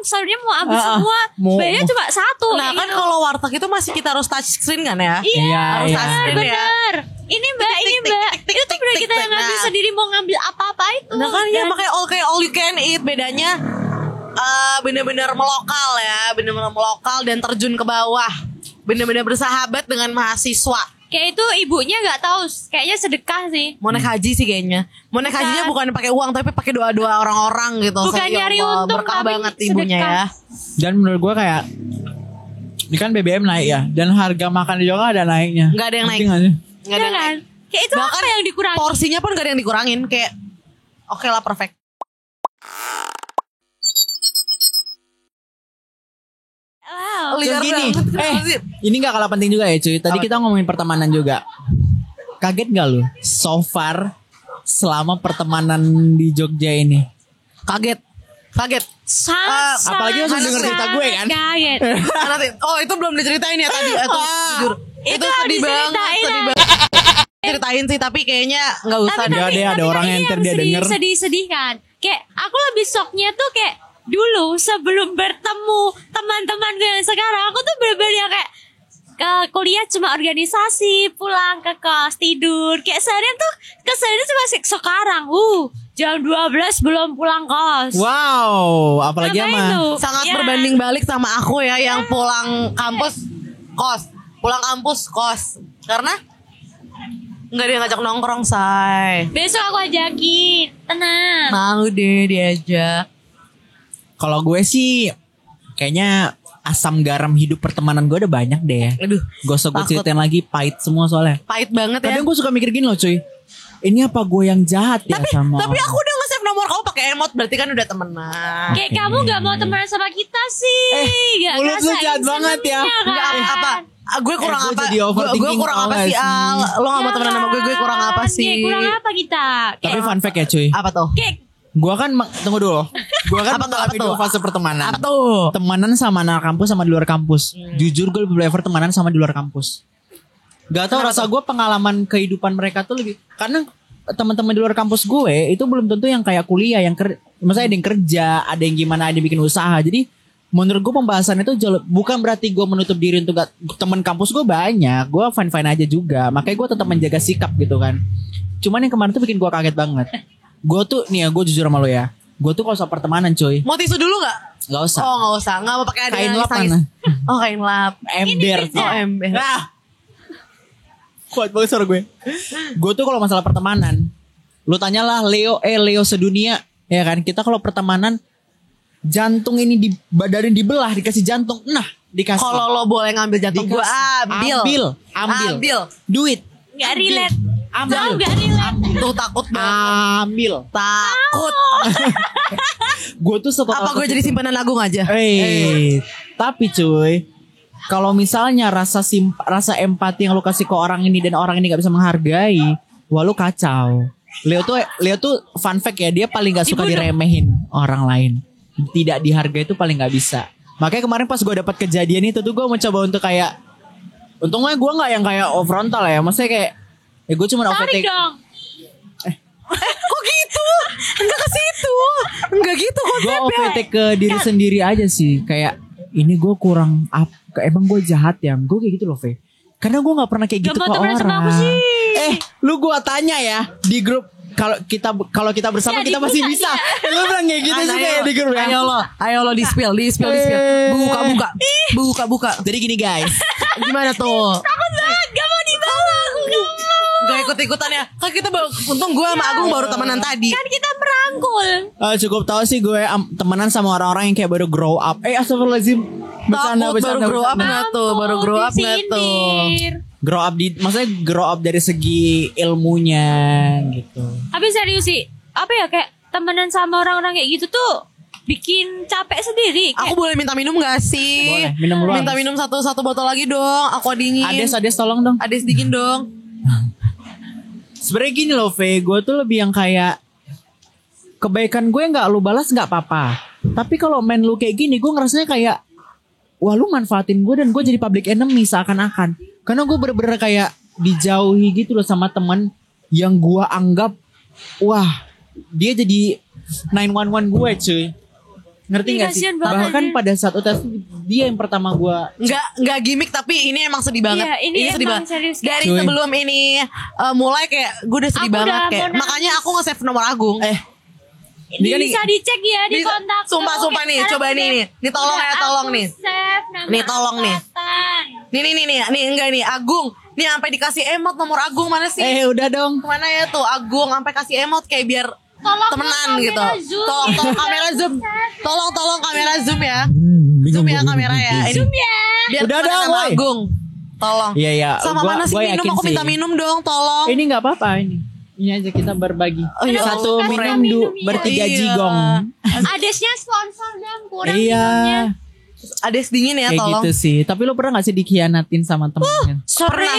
sayurnya mau ambil semua, mau- bayarnya cuma satu. Nah kayak kan gitu. kalau warteg itu masih kita harus touch screen kan ya? Iya, harus touch screen ya. bener. Ini mbak, itu tuh bener kita yang ngambil Nah. sendiri, mau ngambil apa-apa itu. Nah kan ya Dan- makanya all you can eat, bedanya bener-bener melokal ya, bener-bener melokal dan terjun ke bawah, bener-bener bersahabat dengan mahasiswa. kayak itu ibunya nggak tahu, kayaknya sedekah sih. Mau naik haji sih kayaknya. Mau naik hajinya bukan pakai uang tapi pakai doa-doa orang-orang gitu. Bukan Ya nyari Allah, untung, berkah tapi banget ibunya sedekah. ya. Dan menurut gue kayak ini kan BBM naik ya, dan harga makan di Jogja ada naiknya. Nggak ada yang Ngerti naik. nggak sih? Nggak ada Iya yang kan? naik. Kayak itu Bahkan apa yang dikurangi? Porsinya pun gak ada yang dikurangin, kayak oke lah, perfect. Wow. Terus Liar gini, banget, kenapa sih? ini gak kalah penting juga ya cuy. Tadi Apa? kita ngomongin pertemanan juga. Kaget gak lu? So far selama pertemanan di Jogja ini. Kaget. Sangat, apalagi langsung denger cerita gue kan? Kaget. Nanti, oh itu belum diceritain ya tadi. Itu jujur. Itu Itu harus sedih banget, diceritain, sedih ya. banget. ceritain sih, tapi kayaknya nggak usah. Nggak deh, ada orang yang ntar dia denger. Sedih-sedih kan. Kayak aku lebih shocknya tuh kayak dulu sebelum bertemu teman-teman gue yang sekarang, aku tuh bener-bener yang kayak ke kuliah cuma organisasi, pulang ke kos, tidur. Kayak seharian tuh keseharian cuma sekarang. Jam 12 belum pulang kos. Wow, apalagi Ngapain sama tuh? Sangat Ya. berbanding balik sama aku ya, yang pulang kampus kos, pulang kampus kos. Karena nggak dia ngajak nongkrong, say. Besok aku ajakin, tenang. Mau deh diajak. Kalau gue sih kayaknya asam garam hidup pertemanan gue udah banyak deh. Aduh, Gak usah gue takut. ceritain lagi, pahit semua soalnya. Pahit banget ya. Kadang gue suka mikir gini loh cuy, ini apa gue yang jahat ya sama Tapi orang? aku udah nge-save nomor kamu pakai emot, berarti kan udah temenan. Kayak kamu gak mau temenan sama kita sih. Gak mulut lu ngerasain jahat banget ya. senengnya Enggak kan? apa? Gue kurang gue apa? jadi Gue overthinking kurang apa tau sih, gak Al? sih? Lo gak mau temenan sama gue kurang apa sih? Kayak kurang apa kita? Tapi Kayak, fun fact ya cuy, Apa tuh? kayak gue kan tunggu dulu, gue kan Apa tuh, mengalami apa tuh? dua fase pertemanan. Apa tuh? Temanan sama anak kampus sama di luar kampus. Jujur gue lebih prefer temanan sama di luar kampus. Gak tau, rasa gue pengalaman kehidupan mereka tuh lebih, karena teman-teman di luar kampus gue itu belum tentu yang kayak kuliah, yang maksudnya ada yang kerja, ada yang gimana, ada yang bikin usaha. Jadi menurut gue pembahasan itu bukan berarti gue menutup diri untuk teman kampus gue banyak, gue fine aja juga. Makanya gue tetap menjaga sikap gitu kan. Cuman yang kemarin tuh bikin gue kaget banget. Gue tuh nih ya, gue jujur sama lo ya, gue tuh kalau soal pertemanan cuy, Mau tisu dulu gak? gak usah. Oh gak usah, gak mau pakai ada Kain yang lap nangis. mana? Oh kain lap. Ember. Oh ember. Nah, kuat banget suara gue. Gue tuh kalau masalah pertemanan, lu tanyalah Leo sedunia, ya kan? Kita kalau pertemanan, jantung ini dibadarin dibelah, dikasih jantung, nah dikasih. Kalau lo boleh ngambil jantung gue, ambil. ambil. Duit, gak relate. ambil. Jauh gak relate. Tuh takut banget. Ambil. Takut. Gue tuh suka. Apa gue jadi simpanan agung aja? Tapi cuy, kalau misalnya rasa empati yang lu kasih ke orang ini dan orang ini gak bisa menghargai, wah lu kacau. Leo tuh fun fact ya, dia paling gak suka diremehin orang lain. Tidak dihargai itu paling gak bisa. Makanya kemarin pas gue dapat kejadian itu tuh, gue mencoba untuk kayak, untungnya gue gak yang kayak frontal ya, maksudnya kayak gue cuma Tarik overtake. dong. Kok gitu? Enggak ke situ. Enggak gitu Gue konsepnya. overtake ke diri sendiri aja sih. Kayak ini gue kurang emang gue jahat ya. Gue kayak gitu loh Fe. Karena gue gak pernah kayak Gak gitu mau ke temenan orang. sama aku sih. Lu gue tanya ya di grup, kalau kita bersama Ya, kita di masih grup bisa. aja. Lu bilang kayak gitu sih kayak di grup ya. Ayo lo di spill. Buka. Jadi gini guys. Gimana tuh? Takut banget, gak mau dibawa. Gak ikut-ikutan ya. Kan kita untung gue sama Agung baru temenan tadi. Kan kita merangkul. Cukup tahu sih gue temenan sama orang-orang yang kayak baru grow up. Astagfirullahaladzim. Takut baru grow up nggak tuh? Baru grow up nggak tuh? Disindir. Grow up maksudnya grow up dari segi ilmunya gitu. Tapi serius sih, apa ya, kayak temenan sama orang-orang kayak gitu tuh bikin capek sendiri. Aku boleh minta minum gak sih? Boleh, minum dulu. Minta minum satu botol lagi dong. Aku dingin. Ades tolong dong. Ades dingin dong. Sebenarnya gini loh Ve, gue tuh lebih yang kayak kebaikan gue nggak lu balas nggak apa-apa. Tapi kalau main lu kayak gini, gue ngerasanya kayak wah lu manfaatin gue dan gue jadi public enemy seakan-akan. Karena gue bener-bener kayak dijauhi gitu loh sama teman yang gue anggap wah dia jadi 911 gue cuy. Ngerti Ih, gak sih? kasihan banget Bahkan aja. pada saat UTS dia yang pertama gue. Nggak gimmick, tapi ini emang sedih banget. Iya, ini sedih emang banget. serius. Dari Cuy. sebelum ini mulai kayak gue udah sedih Aku banget udah kayak. mau Makanya aku nge-save nomor Agung. Ini kan bisa dicek ya di Bisa. kontak. Sumpah, Kamu nih, kayak coba sekarang nih, udah- nih tolong udah ya, tolong aku nih. save nama Nih, tolong nih. angkatan. Nih enggak nih Agung. Nih sampai dikasih emot nomor Agung mana sih? udah dong. Kemana ya tuh Agung sampai kasih emot kayak biar Tolong temenan dong, gitu. kamera zoom. Tolong kamera zoom. Tolong kamera zoom ya. Zoom ya kamera ya. Ini Zoom ya. biar Udah temenan dong, sama woy. Agung. Tolong. Iya. Sama mana sih minum? yakin Aku minta sih. minum dong, tolong. Ini nggak apa-apa ini. Ini aja kita berbagi. Oh, iya. Satu Kan minum kita minum ya. bertiga Iya. jigong. Adesnya sponsor dong, kurang Iya. minumnya. Ades dingin ya, Kayak tolong. gitu sih. Tapi lo pernah gak sih dikhianatin sama temennya? Pernah.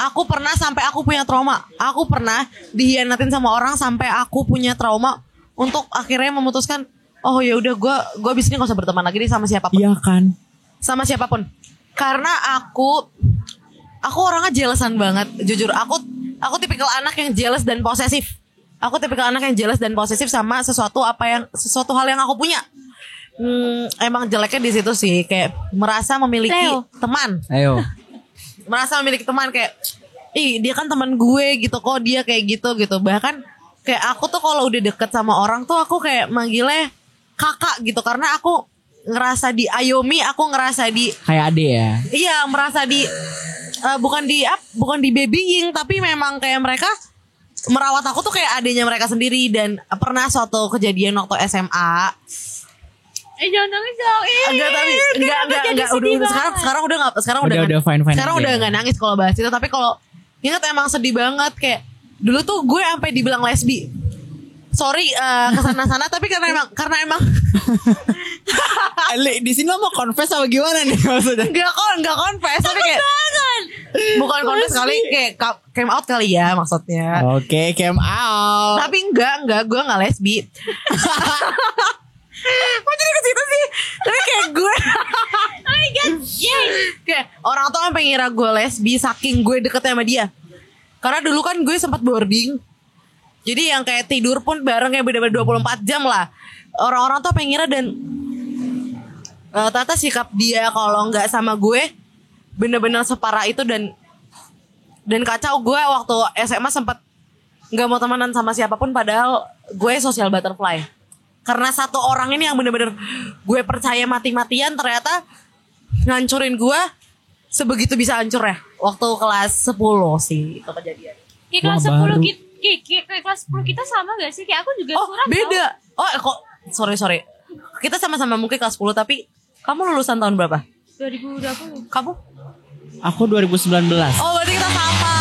Aku pernah sampai aku punya trauma. Aku pernah dihianatin sama orang sampai aku punya trauma untuk akhirnya memutuskan, oh ya udah gue abis ini gak usah berteman lagi deh sama siapapun. Iya kan? Sama siapapun. Karena aku aku orangnya jealousan banget. Jujur, aku tipikal anak yang jealous dan posesif. Aku tipikal anak yang jealous dan posesif sama sesuatu hal yang aku punya. Emang jeleknya di situ sih, kayak merasa memiliki Leo. teman. Ayo. Merasa memiliki teman kayak, ih dia kan teman gue gitu, kok dia kayak gitu. Bahkan kayak aku tuh kalau udah deket sama orang tuh aku kayak manggilnya kakak gitu, karena aku ngerasa diayomi, aku ngerasa di Kayak ade ya. iya merasa di bukan di babying, tapi memang kayak mereka merawat aku tuh kayak adiknya mereka sendiri. Dan pernah suatu kejadian waktu SMA. Jangan nangis dong. Enggak udah sekarang Udah fine sekarang aja. udah nggak nangis kalau bahas itu, tapi kalau ingat emang sedih banget. Kayak dulu tuh gue sampai dibilang lesbi. Sorry kesana-sana, tapi karena emang Di sini lo mau confess apa gimana nih maksudnya? enggak confess, tapi kayak bukan confess kali, kayak came out kali ya maksudnya. Oke, came out. Tapi enggak, gue nggak lesbi. Kok jadi ke situ sih? Tapi kayak gue Oh my god. kayak orang tuh sampai ngira gue lesbi saking gue deket sama dia. Karena dulu kan gue sempat boarding. Jadi yang kayak tidur pun bareng kayak bener-bener 24 jam lah. Orang-orang tuh pengen ngira, dan ternyata sikap dia kalau nggak sama gue bener-bener separah itu. Dan kacau, gue waktu SMA sempat nggak mau temenan sama siapapun, padahal gue social butterfly. Karena satu orang ini yang bener-bener gue percaya mati-matian, ternyata ngancurin gue sebegitu bisa hancur ya. Waktu kelas 10 sih itu kejadian. Kayak Wah, kelas 10 baru. kayak kelas 10 kita sama gak sih? Kayak aku juga Oh kurang beda. Oh kok sorry. Kita sama-sama mungkin kelas 10, tapi kamu lulusan tahun berapa? 2020. Kamu? Aku 2019. Oh berarti kita sama.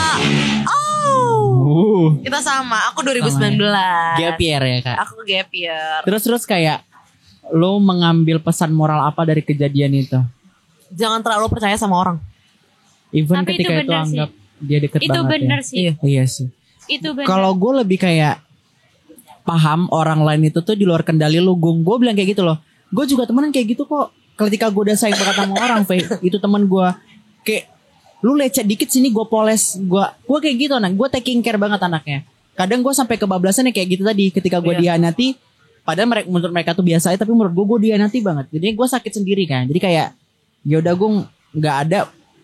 Oh kita sama. Aku 2019. Gap year ya kak. Aku gap year. Terus kayak lo mengambil pesan moral apa dari kejadian itu? Jangan terlalu percaya sama orang. Even Tapi ketika itu itu benar sih. anggap dia deket Itu banget bener ya. sih. Iya sih. Itu benar. Kalau gue lebih kayak paham orang lain itu tuh di luar kendali lu. Gue bilang kayak gitu loh. Gue juga temenan kayak gitu kok. Ketika gue udah sayang banget sama orang, itu temen gue kayak lu lecet dikit sini gue poles. Gue kayak gitu anak. Gue taking care banget anaknya. Kadang gue sampai kebablasan ya kayak gitu tadi. Ketika gue dihianati, padahal menurut mereka tuh biasa aja, tapi menurut gue dihianati banget. Jadi gue sakit sendiri kan. Jadi kayak ya udah gue nggak ada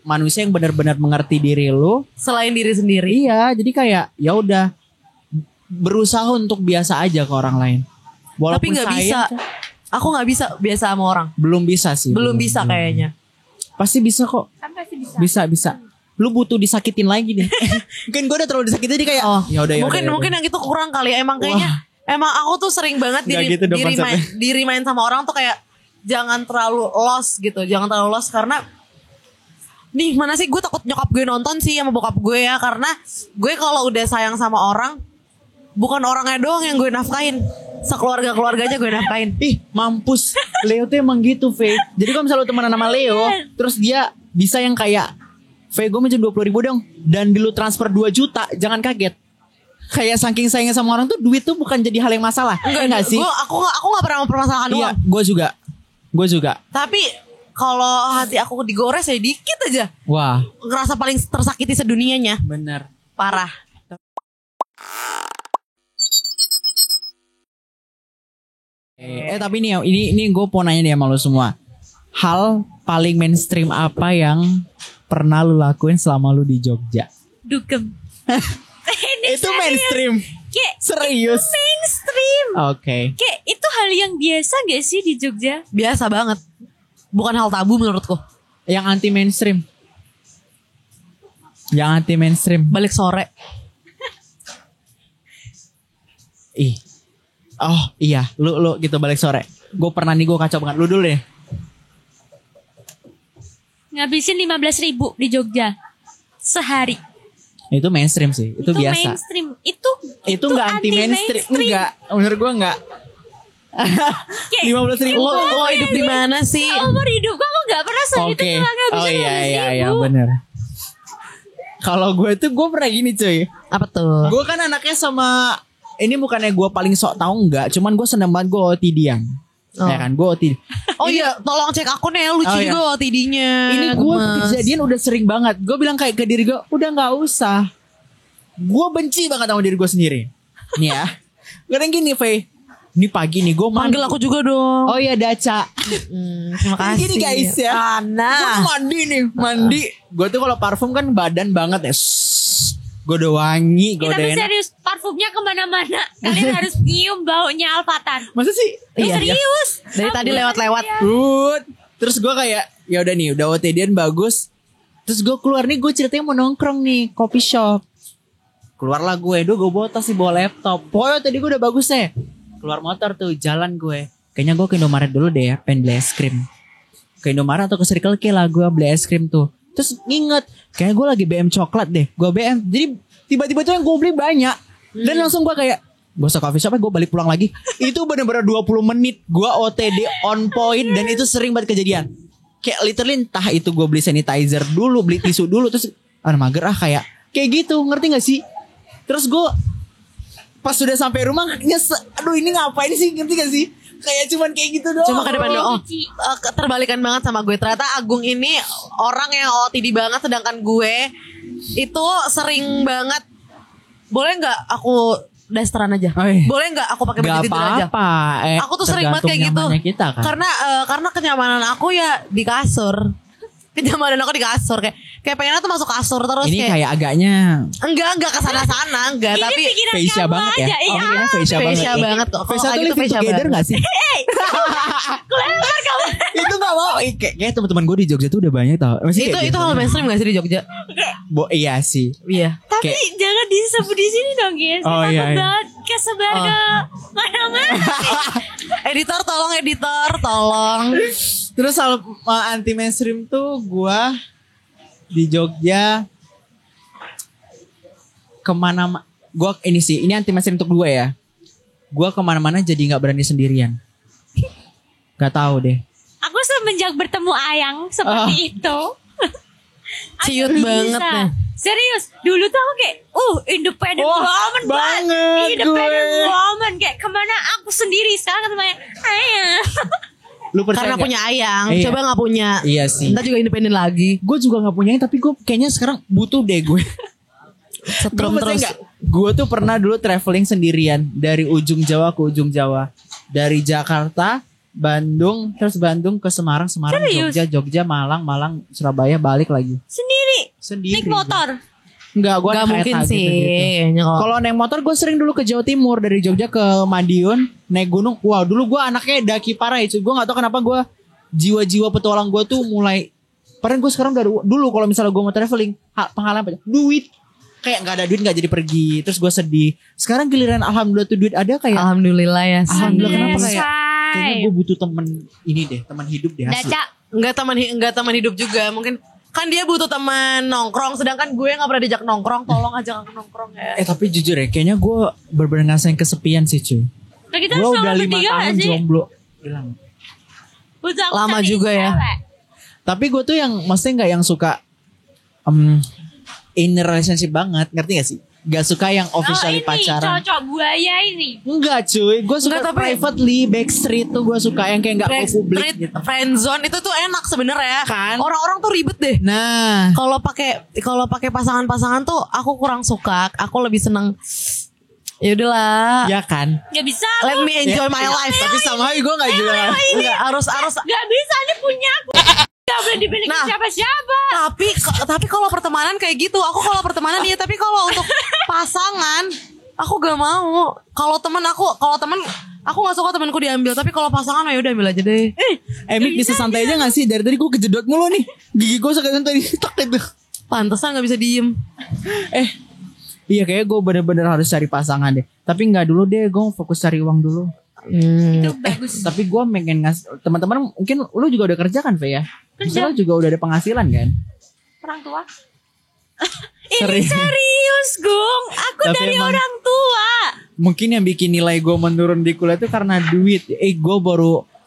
manusia yang benar-benar mengerti diri lu Selain diri sendiri. Iya, jadi kayak ya udah berusaha untuk biasa aja ke orang lain. Walaupun Tapi nggak bisa. Aku nggak bisa biasa sama orang. Belum bisa sih. Belum bisa kayaknya. Pasti bisa kok. Kan pasti bisa. Bisa. Lu butuh disakitin lagi nih. Mungkin gue udah terlalu disakitin jadi kayak ya udah. Mungkin yang itu kurang kali ya. Emang kayaknya emang aku tuh sering banget Nggak gitu dong konsepnya. di-remind sama orang tuh kayak jangan terlalu lost gitu. Jangan terlalu lost karena nih mana sih, gue takut nyokap gue nonton sih sama bokap gue ya. Karena gue kalau udah sayang sama orang, bukan orangnya doang yang gue nafkain, sekeluarga-keluarganya gue nafkain. Ih mampus. Leo tuh emang gitu Faye. Jadi kalau misalnya lu temenan sama Leo, terus dia bisa yang kayak Faye gue minjem 20.000 dong, dan di lu transfer 2 juta, jangan kaget. Kayak saking sayangnya sama orang tuh duit tuh bukan jadi hal yang masalah. Enggak sih? Aku gak pernah mempermasalahkan Iya, uang. gue juga. Tapi kalau hati aku digores ya dikit aja, Wah, ngerasa paling tersakiti sedunianya. bener. Parah. Tapi nih, ini gue mau nanya nih sama lo semua. Hal paling mainstream apa yang pernah lu lakuin selama lu di Jogja? Dugem. Itu mainstream. Kayak Serius? itu mainstream. Oke. Kayak itu hal yang biasa gak sih di Jogja? Biasa banget. Bukan hal tabu menurutku. Yang anti mainstream. Yang anti mainstream. Balik sore. Ih. Oh iya, lu gitu balik sore. Gue pernah nih, gue kacau banget. Lu dulu deh. Ngabisin 15.000 di Jogja sehari. Itu mainstream sih. Itu biasa. Mainstream. Itu nggak anti mainstream. Enggak. Menurut gue enggak. 15.000. Lo hidup di mana sih? Umur hidup kamu gak pernah segitu Oke. cuma ngabisin Oh iya 15.000. bener. Kalau gue tuh gue pernah gini cuy. Apa tuh? Gue kan anaknya sama, ini bukannya gue paling sok tahu enggak, cuman gue seneng banget gue OOTD-an. Ya kan, gue OTD. Oh iya, tolong cek akunnya, lucu Oh, iya. juga OTD-nya. Ini gue kejadian udah sering banget. Gue bilang kayak ke diri gue, udah nggak usah. Gue benci banget sama diri gue sendiri. Nih ya, kadang gini, Faye. Ini pagi nih gue Panggil aku juga dong. Oh iya, Daca. Terima kasih. Gini guys ya. Gue mandi nih, mandi. Gue tuh kalau parfum kan badan banget ya. Gue udah wangi, gue Kita udah tuh enak. serius parfumnya kemana-mana. Kalian harus nyium baunya Alphatan. Masa sih? Iya. Serius. Dari tadi lewat-lewat. Good. Terus gue kayak ya udah nih, udah OTD-an bagus. Terus gue keluar nih, gue ceritanya mau nongkrong nih, coffee shop. Keluarlah gue bawa tas nih, bawa laptop. Pokoknya tadi gue udah bagus ya. Keluar motor tuh, jalan gue. Kayaknya gue ke Indomaret dulu deh ya, pengen beli es krim. Ke Indomaret atau ke Circle K lah gue beli es krim tuh. Terus nginget, kayaknya gue lagi BM coklat deh. Gue BM, jadi tiba-tiba tuh yang gue beli banyak. Dan langsung gue kayak, gue usah coffee shop, gue balik pulang lagi. Itu bener-bener 20 menit gue OTD on point. Dan itu sering banget kejadian. Kayak literally entah itu gue beli sanitizer dulu, beli tisu dulu. Terus, mager kayak gitu, ngerti gak sih? Terus gue pas sudah sampai rumah, aduh ini ngapain sih, ngerti gak sih? Kayak cuman kayak gitu doang. Cuma ke depan doang. Terbalikan banget sama gue. Ternyata Agung ini orang yang OTD banget, sedangkan gue itu sering banget. Boleh nggak aku dasteran aja? Oh, iya. Boleh nggak aku pakai baju Gak tidur aja? apa-apa. Aku tuh sering banget kayak gitu. Kita, kan? Karena kenyamanan aku ya di kasur. Kenyamanan aku di kasur, kayak pengennya tuh masuk kasur terus. Ini kayak kayak enggak kesana-sana, enggak. Ini Tapi pikiran Facia kamu banget ya. aja. Oh, Iya. iya, Facia banget. Facia banget kok. Kalau Facia kayak tuh gitu living Facia together banget. gak sih? Keluar kamu. Itu gak mau. Kayak teman-teman gue di Jogja tuh udah banyak tau. Masih kayak Itu gitu. hal mainstream gak sih di Jogja? Iya sih. Iya. Tapi Kayak- jangan disebut di sini dong guys. Oh, Takut iya, iya. banget kesebar ke mana-mana. Editor tolong. Terus soal anti mainstream tuh gue di Jogja kemana gue ini anti mainstream untuk gue ya. Gue kemana-mana jadi nggak berani sendirian. Gak tahu deh. Aku semenjak bertemu Ayang seperti itu. Ciut Aku banget bisa. nih. Serius, dulu tuh aku kayak independent woman banget Independent gue. woman kayak kemana aku sendiri. Sekarang ketemu Ayang. Lu percaya Karena nggak? punya Ayang. Iya. Coba gak punya. Iya sih. Ntar juga independen lagi. Gue juga nggak punya, tapi gue kayaknya sekarang butuh deh gue. Setrum terus. Gue tuh pernah dulu traveling sendirian dari ujung Jawa ke ujung Jawa, dari Jakarta, Bandung, terus Bandung ke Semarang, Serius? Jogja, Malang, Surabaya, balik lagi. Sendiri. Sendiri. Naik motor. Enggak, gue Gak mungkin sih. Kayaknya kalau Kalau naik motor gue sering dulu ke Jawa Timur, dari Jogja ke Madiun, naik gunung. Wow, dulu gue anaknya daki parah ya. Gue gak tahu kenapa gue jiwa-jiwa petualang gue tuh mulai. Padahal gue sekarang dulu kalau misalnya gue mau traveling, pengalaman duit. Kayak gak ada duit gak jadi pergi. Terus gue sedih. Sekarang giliran alhamdulillah tuh duit ada kayak. Alhamdulillah ya. Alhamdulillah, kenapa Yes, kayaknya gue butuh temen ini deh, teman hidup deh. asli. Daca. Enggak teman hidup juga. Mungkin kan dia butuh teman nongkrong, sedangkan gue gak pernah diajak nongkrong. Tolong ajak aku nongkrong ya. Tapi jujur ya, kayaknya gue bener-bener ngerasain kesepian sih cuy. Nah, kita Gue harus udah 5 bertiga gak tahun sih? jomblo. Hilang. Butuh aku Lama cari juga ya. cewek. Tapi gue tuh yang maksudnya gak yang suka in relationship banget, ngerti gak sih? Gak suka yang officially ini pacaran. cocok buaya ini. Enggak cuy, gue suka Enggak, tapi- privately, backstreet tuh gue suka yang kayak gak go publik Backstreet, gitu. friendzone itu tuh enak sebenarnya. Kan? Orang-orang tuh ribet deh. Nah, Kalau pakai pasangan-pasangan tuh aku kurang suka. Aku lebih seneng. Ya udahlah. ya kan. Gak bisa. Let me enjoy my life. Tapi sama gue gak juga. Enggak, harus Gak bisa, ini punya aku. Gak boleh dimiliki Nah. siapa-siapa. tapi kalau pertemanan kayak gitu, aku kalau pertemanan iya, tapi kalau untuk pasangan aku gak mau. Kalau temen aku gak suka temanku diambil, tapi kalau pasangan ya udah ambil aja deh. Mik bisa santai aja gak sih? Dari tadi gue kejedot mulu nih. Gigi gue suka santai tak itu. Pantesan gak bisa diem. Iya kayaknya gue bener-bener harus cari pasangan deh. Tapi gak dulu deh, gue fokus cari uang dulu. Itu bagus. Tapi gue pengen teman-teman mungkin lu juga udah kerja kan Fe ya? Kerja. Lu juga udah ada penghasilan kan? Orang tua. Ini Serius. serius, Gung. Aku Tapi dari emang- orang tua. Mungkin yang bikin nilai gue menurun di kuliah itu karena duit. Gue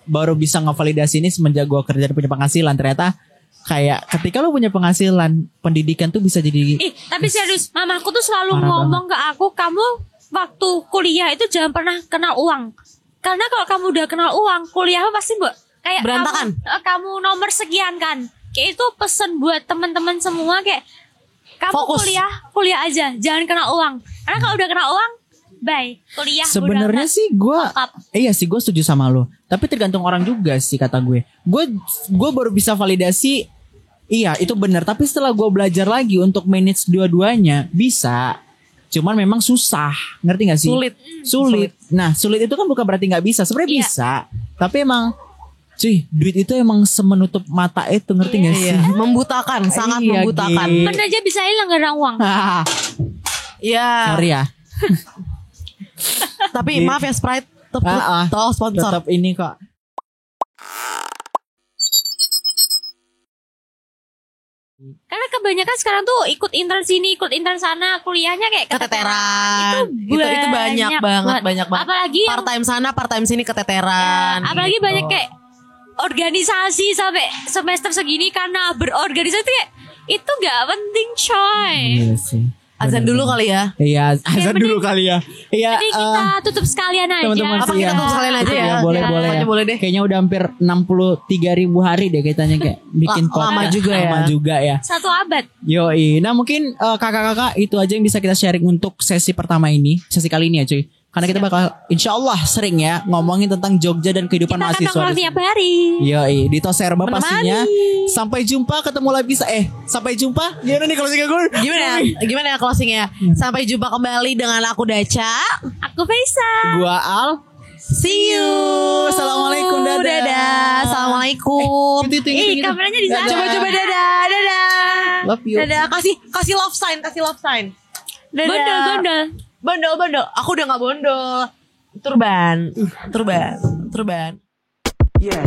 baru bisa ngevalidasi ini semenjak gue kerja dan punya penghasilan. Ternyata kayak ketika lu punya penghasilan, pendidikan tuh bisa jadi. Tapi serius, mamaku tuh selalu Parah ngomong ke aku, kamu waktu kuliah itu jangan pernah kenal uang. Karena kalau kamu udah kenal uang, kuliah pasti kayak Berantakan. kamu nomor sekian kan. Kayak itu pesan buat teman-teman semua kayak kamu Fokus. kuliah aja, jangan kena uang. Karena kalau udah kena uang, bye. Kuliah Sebenarnya udah sih gue, Mantap. iya sih gue setuju sama lo. Tapi tergantung orang juga sih kata gue. Gue baru bisa validasi, iya itu benar. Tapi setelah gue belajar lagi untuk manage dua-duanya bisa. Cuman memang susah, ngerti gak sih? Sulit. Nah sulit itu kan bukan berarti nggak bisa. Sebenarnya Iya. bisa. Tapi emang, cuy, duit itu emang semenutup mata itu, ngerti gak sih? Iya, membutakan, sangat Iya, membutakan. Gi. Bener aja bisa hilang gara uang. Iya. Sorry ya. Tapi maaf ya Sprite, Ah, ah. tolong sponsor. Tetap ini kok. Karena kebanyakan sekarang tuh ikut intern sini, ikut intern sana, kuliahnya kayak Keteteran. Itu Itu banyak banget. Apalagi yang Part time sana, part time sini keteteran. apalagi gitu. banyak kayak organisasi sampai semester segini karena berorganisasi tuh kayak itu gak penting coy. Iya sih. Azan dulu kali ya. Iya, azan mending- dulu kali ya. Iya, Jadi kita tutup sekalian aja. teman-teman Apa sih kita tutup sekalian aja ya? Boleh, Ya, boleh. pokoknya boleh deh. Kayaknya udah hampir 63.000 hari deh katanya kayak bikin Lama podcast. juga ya. Lama juga ya. 1 abad. Yoi. Nah mungkin kakak-kakak itu aja yang bisa kita sharing untuk sesi pertama ini. Sesi kali ini ya cuy. Karena kita bakal insya Allah sering ya ngomongin tentang Jogja dan kehidupan Kita akan mahasiswa. nongkrong di tiap sini. hari. Yoi, di Toserba Menemani. pastinya. Sampai jumpa, ketemu lagi bisa. Sampai jumpa. Gimana nih kalau gue? Gimana ya closingnya? Sampai jumpa kembali dengan aku Daca. Aku Faisa. Gua Al. See you. Assalamualaikum, dadah. Assalamualaikum. Ih, kameranya di sana. Coba dadah. Love you. Dadah. Kasih love sign. Dadah. Bondol. Aku udah gak bondol. Turban. Yeah.